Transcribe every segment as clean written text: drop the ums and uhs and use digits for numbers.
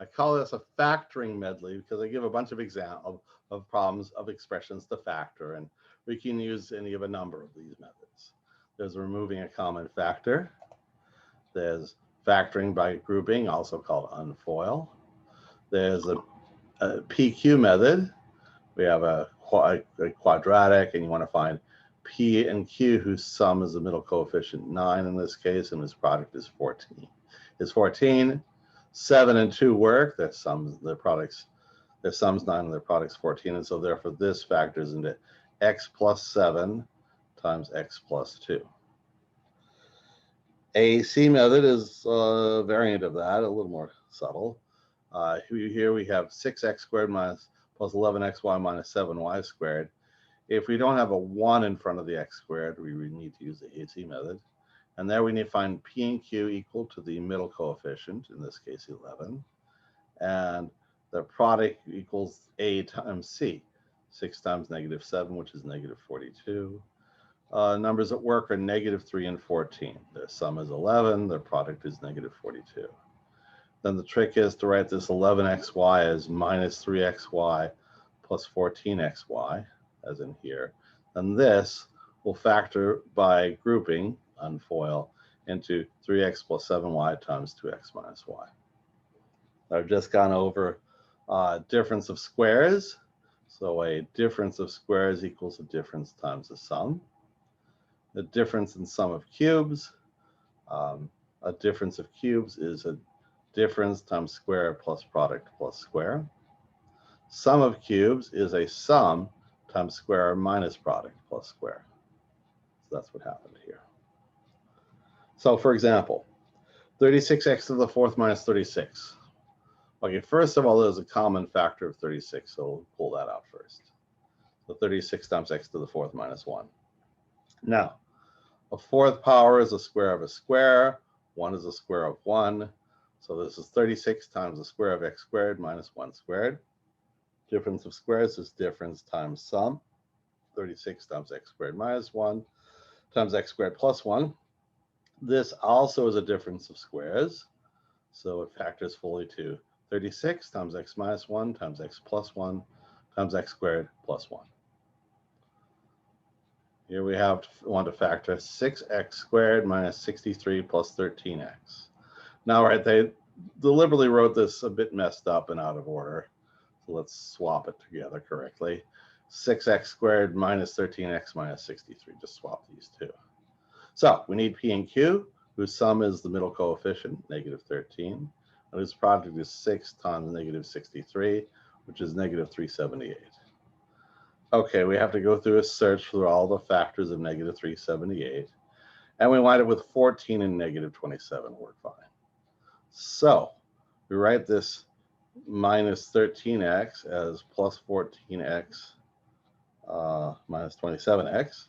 I call this a factoring medley because I give a bunch of examples of problems of expressions to factor, and we can use any of a number of these methods. There's removing a common factor. There's factoring by grouping, also called unfoil. There's a PQ method. We have a quadratic, and you want to find P and Q whose sum is the middle coefficient 9 in this case, and whose product is 14. Is 14. 7 and 2 work. Their sums 9 and their product's 14, and so therefore this factors into x plus 7 times x plus 2. AC method is a variant of that, a little more subtle. Here we have 6x squared plus 11xy minus 7y squared. If we don't have a 1 in front of the x squared, we need to use the AC method. And there we need to find P and Q equal to the middle coefficient, in this case 11. And the product equals A times C. 6 times negative 7, which is negative 42. Numbers at work are negative 3 and 14. Their sum is 11. Their product is negative 42. Then the trick is to write this 11xy as minus 3xy plus 14xy, as in here. And this will factor by grouping, unfoil, into 3x plus 7y times 2x minus y. I've just gone over difference of squares. So a difference of squares equals a difference times the sum. The difference in sum of cubes, a difference of cubes is a difference times square plus product plus square. Sum of cubes is a sum times square minus product plus square. So that's what happened here. So for example, 36x to the fourth minus 36. Okay, first of all, there's a common factor of 36, so we'll pull that out first. So 36 times x to the fourth minus 1. Now, a fourth power is a square of a square. 1 is a square of 1. So this is 36 times the square of x squared minus 1 squared. Difference of squares is difference times sum. 36 times x squared minus 1 times x squared plus 1. This also is a difference of squares. So it factors fully to 36 times x minus 1 times x plus 1 times x squared plus 1. Here we want to factor 6x squared minus 63 plus 13x. Now, right, they deliberately wrote this a bit messed up and out of order. So let's swap it together correctly. 6x squared minus 13x minus 63. Just swap these two. So we need P and Q, whose sum is the middle coefficient, negative 13. And whose product is 6 times negative 63, which is negative 378. Okay, we have to go through a search for all the factors of negative 378. And we wind up with 14 and negative 27 work fine. So we write this minus 13x as plus 14x minus 27x.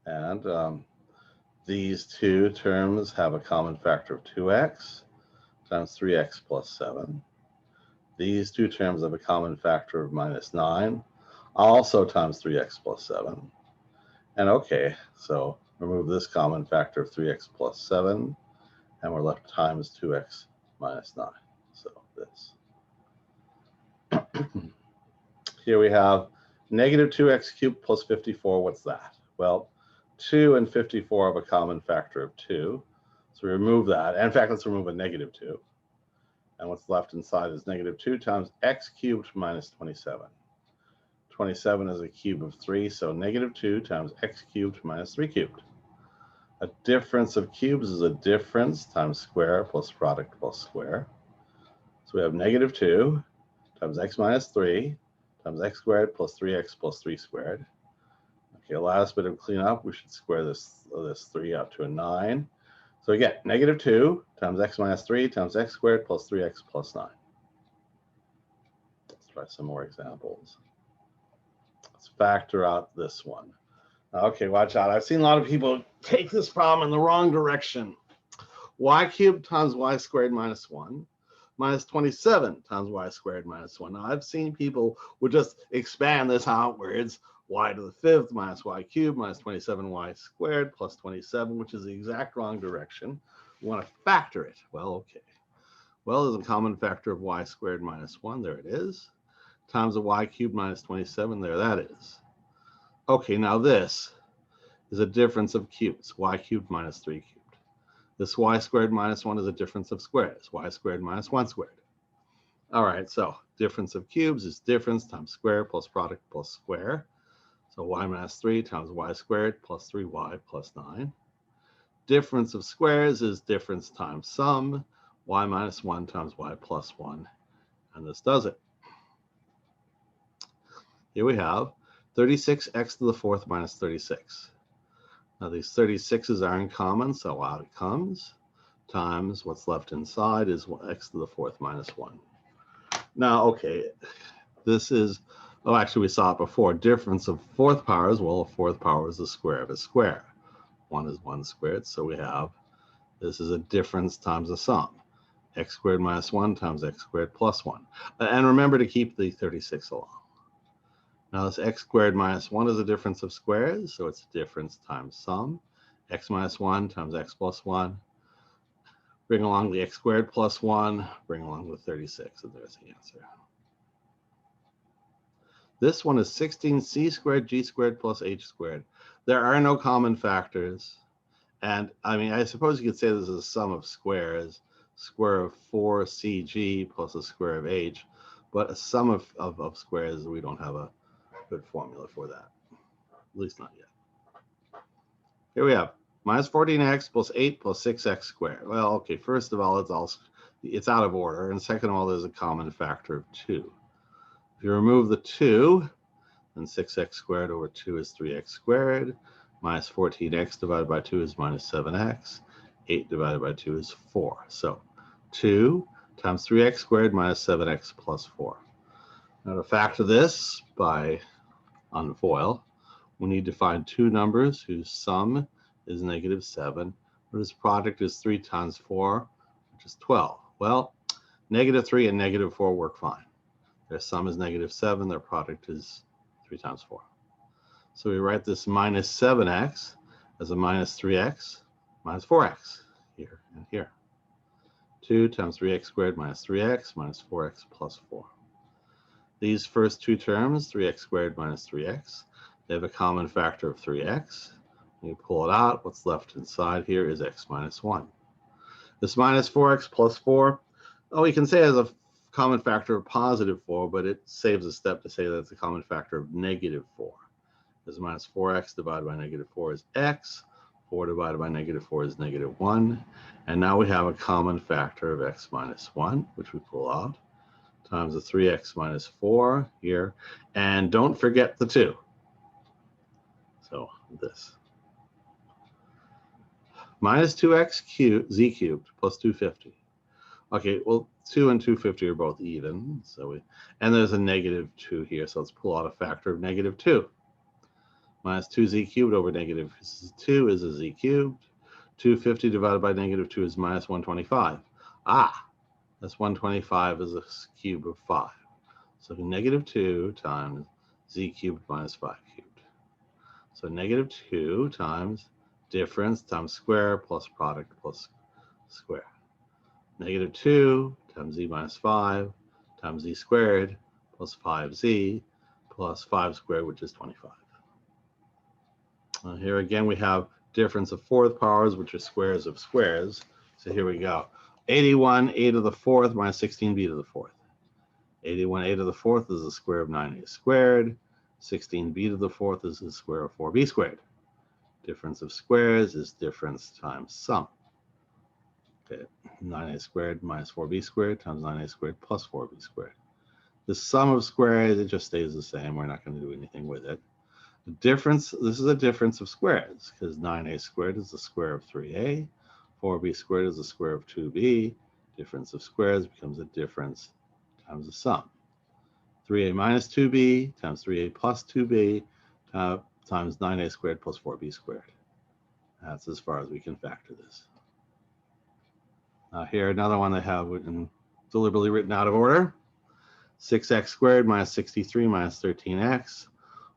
And these two terms have a common factor of 2x times 3x plus 7. These two terms have a common factor of minus 9, also times 3x plus 7. And okay, so remove this common factor of 3x plus 7, and we're left times 2x minus 9. So this. Here we have negative 2x cubed plus 54. What's that? Well, 2 and 54 have a common factor of 2. So we remove that. And in fact, let's remove a negative 2. And what's left inside is negative 2 times x cubed minus 27. 27 is a cube of 3, so negative 2 times x cubed minus 3 cubed. A difference of cubes is a difference times square plus product plus square. So we have negative 2 times x minus 3 times x squared plus 3x plus 3 squared. Okay, last bit of cleanup, we should square this 3 out to a 9. So we get negative 2 times x minus 3 times x squared plus 3x plus 9. Let's try some more examples. Let's factor out this one. Okay, watch out. I've seen a lot of people take this problem in the wrong direction. Y cubed times y squared minus 1 minus 27 times y squared minus 1. Now, I've seen people would just expand this outwards. Y to the fifth minus y cubed minus 27y squared plus 27, which is the exact wrong direction. We want to factor it. Well, okay. Well, there's a common factor of y squared minus 1. There it is. Times a y cubed minus 27. There that is. Okay, now this is a difference of cubes. Y cubed minus 3 cubed. This y squared minus 1 is a difference of squares. Y squared minus 1 squared. All right, so difference of cubes is difference times square plus product plus square. So y minus 3 times y squared plus 3y plus 9. Difference of squares is difference times sum, y minus 1 times y plus 1. And this does it. Here we have 36x to the fourth minus 36. Now these 36's are in common, so out it comes, times what's left inside is x to the fourth minus 1. Now, okay, this is, oh, actually we saw it before. Difference of fourth powers, well, a fourth power is the square of a square. 1 is 1 squared, so we have, this is a difference times a sum. X squared minus 1 times x squared plus 1. And remember to keep the 36 along. Now this x squared minus 1 is a difference of squares, so it's a difference times sum. X minus 1 times x plus 1. Bring along the x squared plus 1, bring along the 36, and there's the answer. This one is 16c squared g squared plus h squared. There are no common factors. And I mean, I suppose you could say this is a sum of squares, square of 4cg plus a square of h, but a sum of squares, we don't have a good formula for that, at least not yet. Here we have minus 14x plus 8 plus 6x squared. Well, okay, first of all, it's out of order, and second of all, there's a common factor of 2. If you remove the 2, then 6x squared over 2 is 3x squared, minus 14x divided by 2 is minus 7x, 8 divided by 2 is 4. So 2 times 3x squared minus 7x plus 4. Now to factor this by unfoil, we need to find two numbers whose sum is negative 7, but whose product is 3 times 4, which is 12. Well, negative 3 and negative 4 work fine. Their sum is negative 7, their product is 3 times 4. So we write this minus 7x as a minus 3x minus 4x here and here. 2 times 3x squared minus 3x minus 4x plus 4. These first two terms, 3x squared minus 3x, they have a common factor of 3x. When you pull it out, what's left inside here is x minus 1. This minus 4x plus 4, oh, we can say it has a common factor of positive 4, but it saves a step to say that it's a common factor of negative 4. This minus 4x divided by negative 4 is x. 4 divided by negative 4 is negative 1. And now we have a common factor of x minus 1, which we pull out, times the 3x minus 4 here. And don't forget the 2. So this. Minus 2x cubed, z cubed, plus 250. Okay, well, 2 and 250 are both even. And there's a negative 2 here, so let's pull out a factor of negative 2. Minus 2z cubed over negative 2 is a z cubed. 250 divided by negative 2 is minus 125. Ah, that's 125 is a cube of 5. So negative 2 times z cubed minus 5 cubed. So negative 2 times difference times square plus product plus square. Negative 2 times z minus 5 times z squared plus 5z plus 5 squared, which is 25. Here again, we have difference of fourth powers, which are squares of squares. So here we go. 81 a to the fourth minus 16b to the fourth. 81 a to the fourth is the square of 9a squared. 16b to the fourth is the square of 4b squared. Difference of squares is difference times sum. Okay, 9a squared minus 4b squared times 9a squared plus 4b squared. The sum of squares, it just stays the same. We're not going to do anything with it. The difference, this is a difference of squares, because 9a squared is the square of 3a, 4b squared is the square of 2b. Difference of squares becomes a difference times the sum. 3a minus 2b times 3a plus 2b times 9a squared plus 4b squared. That's as far as we can factor this. Here, another one they have deliberately written out of order. 6x squared minus 63 minus 13x.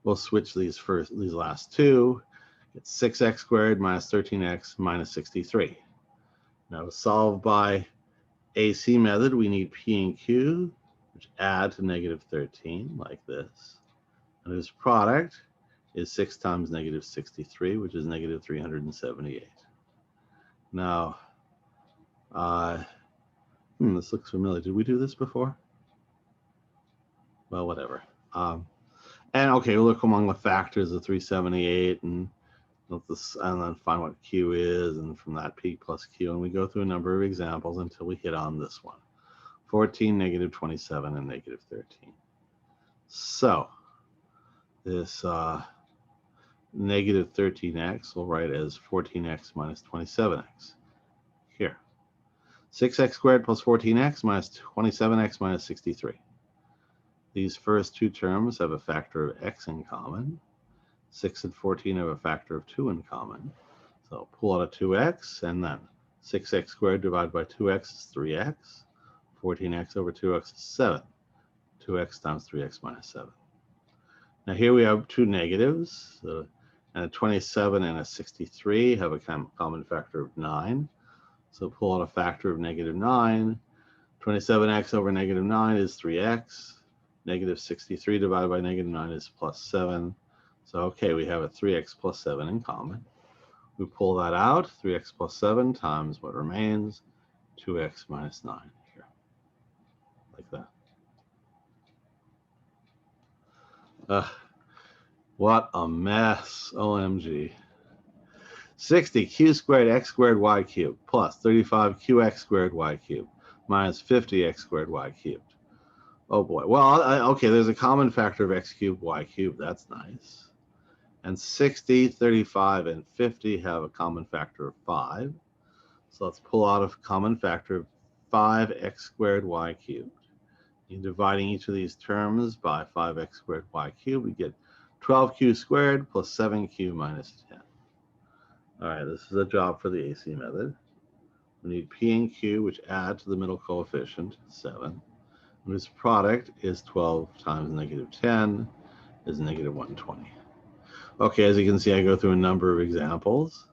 We'll switch these last two. It's 6x squared minus 13x minus 63. Now to solve by AC method, we need P and Q, which add to negative 13, like this. And this product is 6 times negative 63, which is negative 378. Now, this looks familiar. Did we do this before? Well, whatever. And okay, we'll look among the factors of 378 and then find what Q is, and from that P plus Q, and we go through a number of examples until we hit on this one. 14, negative 27, and negative 13. So this negative 13x we'll write as 14x minus 27x. Here. 6x squared plus 14x minus 27x minus 63. These first two terms have a factor of x in common. 6 and 14 have a factor of 2 in common. So pull out a 2x, and then 6x squared divided by 2x is 3x. 14x over 2x is 7. 2x times 3x minus 7. Now here we have two negatives, and a 27 and a 63 have a common factor of 9. So pull out a factor of negative 9. 27x over negative 9 is 3x. Negative 63 divided by negative 9 is plus 7. So okay, we have a 3x plus 7 in common. We pull that out, 3x plus 7 times what remains, 2x minus 9 here, like that. What a mess, OMG. 60 q squared x squared y cubed plus 35 qx squared y cubed minus 50 x squared y cubed. Oh boy, well, okay, there's a common factor of x cubed, y cubed, that's nice. And 60, 35, and 50 have a common factor of 5. So let's pull out a common factor of 5x squared y cubed. In dividing each of these terms by 5x squared y cubed, we get 12q squared plus 7q minus 10. All right, this is a job for the AC method. We need P and Q, which add to the middle coefficient, 7. And this product is 12 times negative 10 is negative 120. Okay, as you can see, I go through a number of examples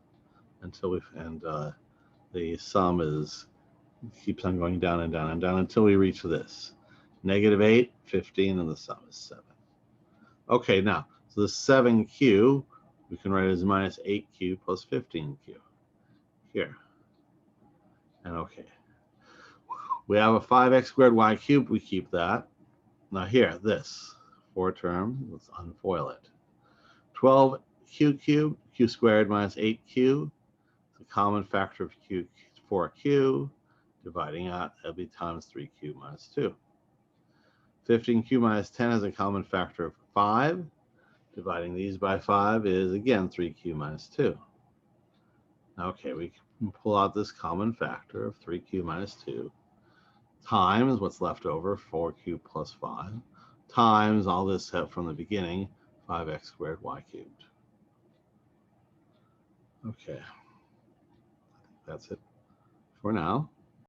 until the sum keeps on going down and down and down until we reach this. Negative 8, 15, and the sum is 7. Okay, now, so the 7q, we can write as minus 8q plus 15q here. And okay, we have a 5x squared y cubed, we keep that. Now here, this 4 term, let's unfoil it. 12q cubed, q squared minus 8q, the common factor of 4q, dividing out, that'll be times 3q minus 2. 15q minus 10 has a common factor of 5. Dividing these by 5 is, again, 3q minus 2. Okay, we can pull out this common factor of 3q minus 2 times what's left over, 4q plus 5, times all this from the beginning, 5x squared y cubed. Okay, I think that's it for now.